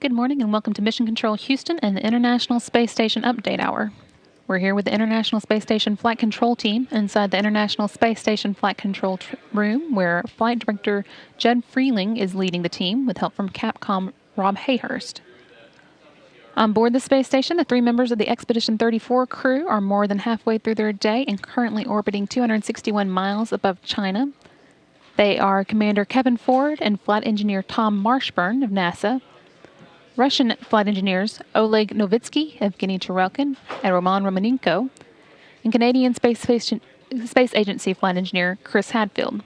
Good morning and welcome to Mission Control Houston and the International Space Station Update Hour. We're here with the International Space Station Flight Control Team inside the International Space Station Flight Control Room, where Flight Director Judd Freeling is leading the team with help from Capcom Rob Hayhurst. On board the space station, the 3 members of the Expedition 34 crew are more than halfway through their day and currently orbiting 261 miles above China. They are Commander Kevin Ford and Flight Engineer Tom Marshburn of NASA, Russian flight engineers Oleg Novitsky, Evgeny Tarelkin, and Roman Romanenko, and Canadian Space Agency flight engineer Chris Hadfield.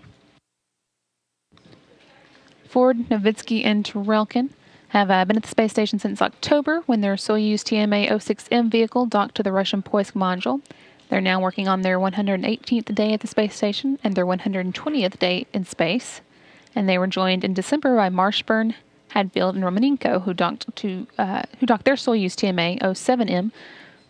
Ford, Novitsky, and Tarelkin have been at the space station since October when their Soyuz TMA-06M vehicle docked to the Russian Poisk module. They're now working on their 118th day at the space station and their 120th day in space. And they were joined in December by Marshburn, Hadfield, and Romanenko, who docked their Soyuz TMA-07M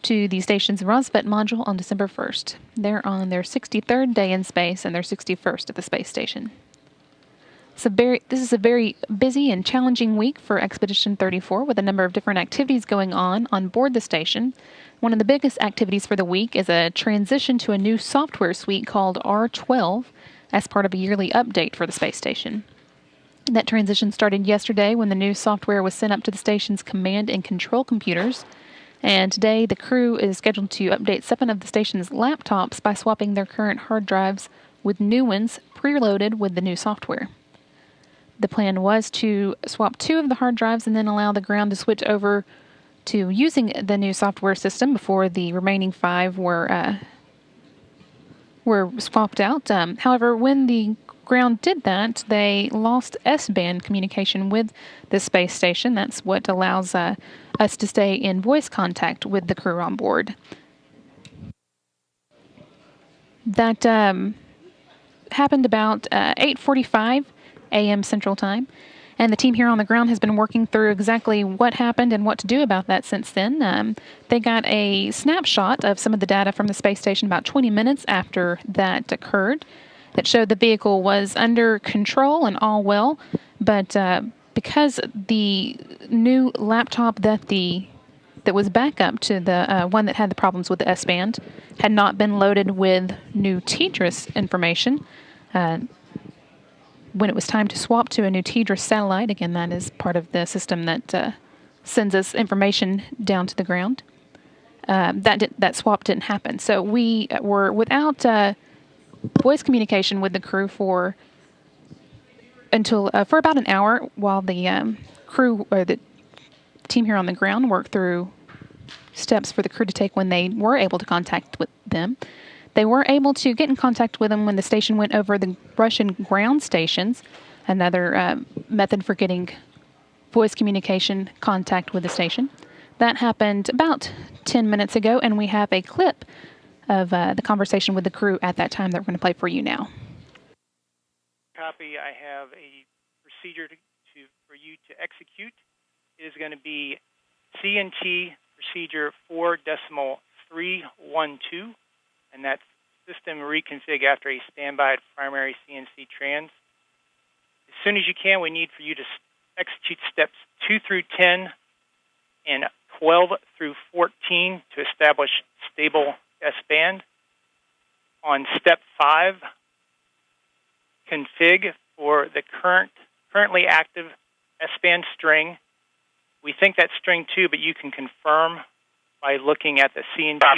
to the station's Rosvet module on December 1st. They're on their 63rd day in space and their 61st at the space station. This is a very busy and challenging week for Expedition 34 with a number of different activities going on board the station. One of the biggest activities for the week is a transition to a new software suite called R12 as part of a yearly update for the space station. That transition started yesterday when the new software was sent up to the station's command and control computers. And today, the crew is scheduled to update 7 of the station's laptops by swapping their current hard drives with new ones preloaded with the new software. The plan was to swap 2 of the hard drives and then allow the ground to switch over to using the new software system before the remaining 5 were swapped out. However, when the ground did that, they lost S-band communication with the space station. That's what allows us to stay in voice contact with the crew on board. That happened about 8:45 a.m. Central Time, and the team here on the ground has been working through exactly what happened and what to do about that since then. They got a snapshot of some of the data from the space station about 20 minutes after that occurred that showed the vehicle was under control and all well, but because the new laptop that was backup to the one that had the problems with the S-band had not been loaded with new TDRS information, when it was time to swap to a new TDRS satellite, again, that is part of the system that sends us information down to the ground, that swap didn't happen. So we were without voice communication with the crew for about an hour while the crew or the team here on the ground worked through steps for the crew to take when they were able to contact with them. They were able to get in contact with them when the station went over the Russian ground stations, another method for getting voice communication contact with the station. That happened about 10 minutes ago, and we have a clip of the conversation with the crew at that time that we're going to play for you now. Copy. I have a procedure for you to execute. It is going to be CNT procedure 4.312, and that's system reconfig after a standby primary CNC trans. As soon as you can, we need for you to execute steps 2 through 10 and 12 through 14 to establish stable S-band. On step 5, config for the currently active S-band string. We think that's string 2, but you can confirm by looking at the CNT. I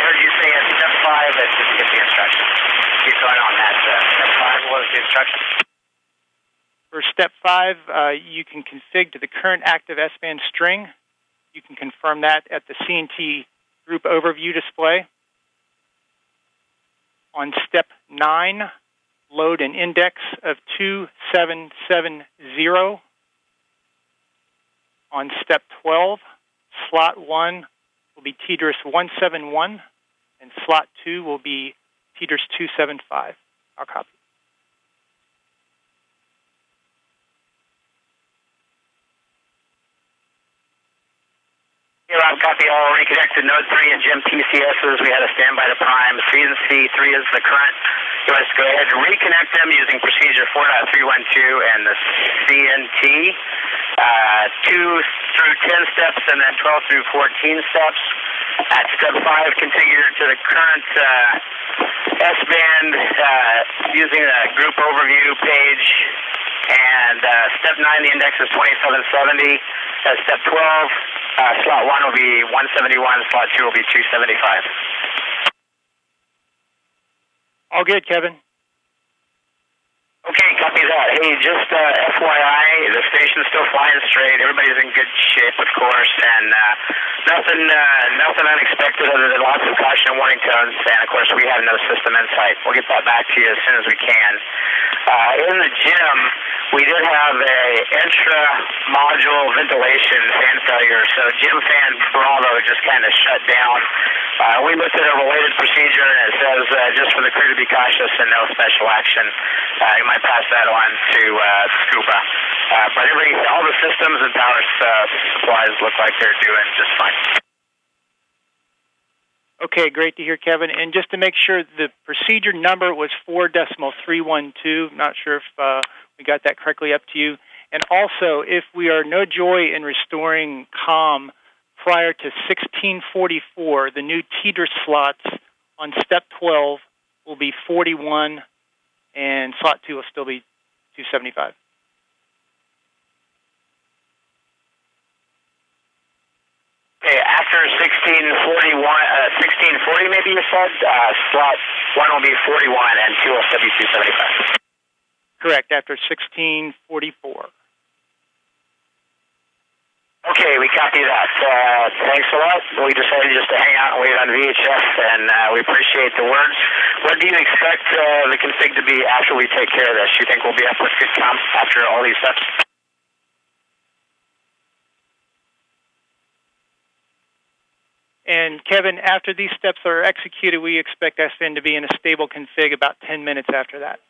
heard you say at step 5 that didn't get the instruction. Keep going on that. Step 5, what was the instruction? For step 5, you can config to the current active S-band string. You can confirm that at the CNT group overview display. On step 9, load an index of 2770. On step 12, slot 1 will be TDRS 171, and slot 2 will be TDRS 275. I'll copy. Here on copy, all reconnected node 3 and GEM TCSs. We had a standby to prime. C and C, 3 is the current You want us to go ahead and reconnect them using procedure 4.312 and the CNT. 2 through 10 steps and then 12 through 14 steps. At step 5, configure to the current S-band using the group overview page. And step 9, the index is 2770. Step 12, slot 1 will be 171, slot 2 will be 275. All good, Kevin. Okay, copy that. Hey, just FYI, the station's still flying straight. Everybody's in good shape, of course, and nothing unexpected other than lots of caution and warning tones. And of course, we have no system insight. We'll get that back to you as soon as we can. In the gym, we did have a intra-module ventilation fan failure, so gym fan Bravo just kind of shut down. We looked at a related procedure, and it says just for the crew to be cautious and no special action. You might pass that on to Scuba. But all the systems and power supplies look like they're doing just fine. Okay, great to hear, Kevin. And just to make sure, the procedure number was 4.312. Not sure if we got that correctly up to you. And also, if we are no joy in restoring COM prior to 1644, the new teeter slots on step 12 will be 41, and slot 2 will still be 275. Okay, after 1640 maybe you said, slot 1 will be 41 and 2 will still be 275. Correct, after 1644. Okay, we copy that. Thanks a lot. We decided just to hang out and wait on VHF, and we appreciate the words. What do you expect the config to be after we take care of this? You think we'll be up with good comp after all these steps? And Kevin, after these steps are executed, we expect SN to be in a stable config about 10 minutes after that.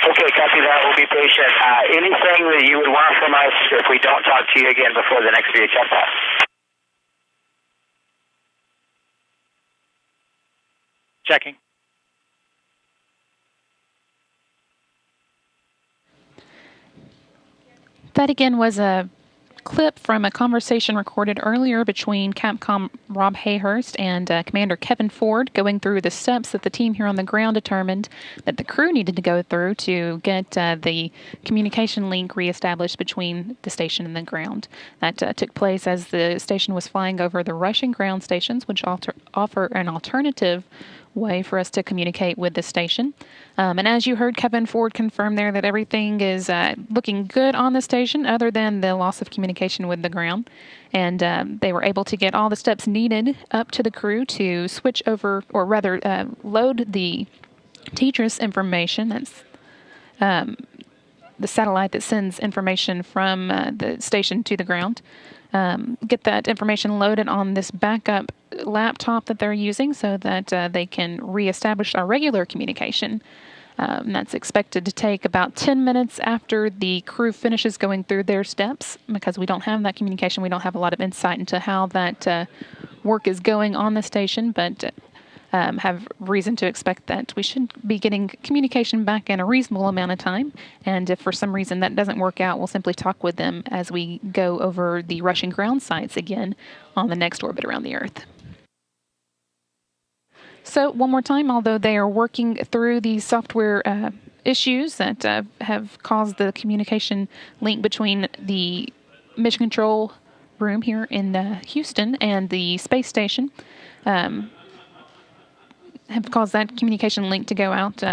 Okay, copy that. We'll be patient. Anything that you would want from us if we don't talk to you again before the next VHF pass? Checking. That again was a clip from a conversation recorded earlier between Capcom Rob Hayhurst and Commander Kevin Ford, going through the steps that the team here on the ground determined that the crew needed to go through to get the communication link reestablished between the station and the ground. That took place as the station was flying over the Russian ground stations, which offer an alternative way for us to communicate with the station. And as you heard Kevin Ford confirm there that everything is looking good on the station other than the loss of communication with the ground. And they were able to get all the steps needed up to the crew to switch over, or rather load the TETRAS information. That's the satellite that sends information from the station to the ground. Get that information loaded on this backup laptop that they're using so that they can reestablish our regular communication. And that's expected to take about 10 minutes after the crew finishes going through their steps. Because we don't have that communication, we don't have a lot of insight into how that work is going on the station, but have reason to expect that we should be getting communication back in a reasonable amount of time. And if for some reason that doesn't work out, we'll simply talk with them as we go over the Russian ground sites again on the next orbit around the Earth. So one more time, although they are working through these software issues that have caused the communication link between the mission control room here in Houston and the space station, have caused that communication link to go out.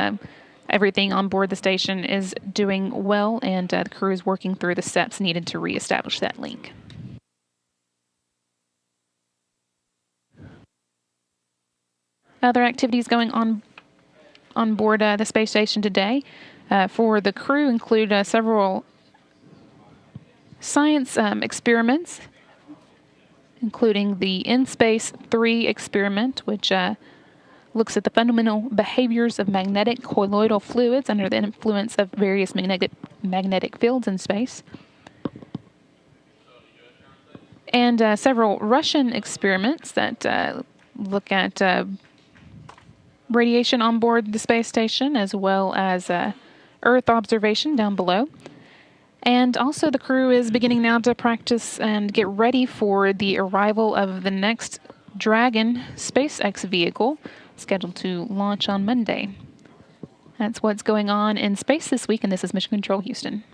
Everything on board the station is doing well, and the crew is working through the steps needed to reestablish that link. Other activities going on board the space station today for the crew include several science experiments, including the In-Space 3 experiment, which looks at the fundamental behaviors of magnetic colloidal fluids under the influence of various magnetic fields in space. And several Russian experiments that look at radiation on board the space station, as well as Earth observation down below. And also the crew is beginning now to practice and get ready for the arrival of the next Dragon SpaceX vehicle, scheduled to launch on Monday. That's what's going on in space this week, and this is Mission Control Houston.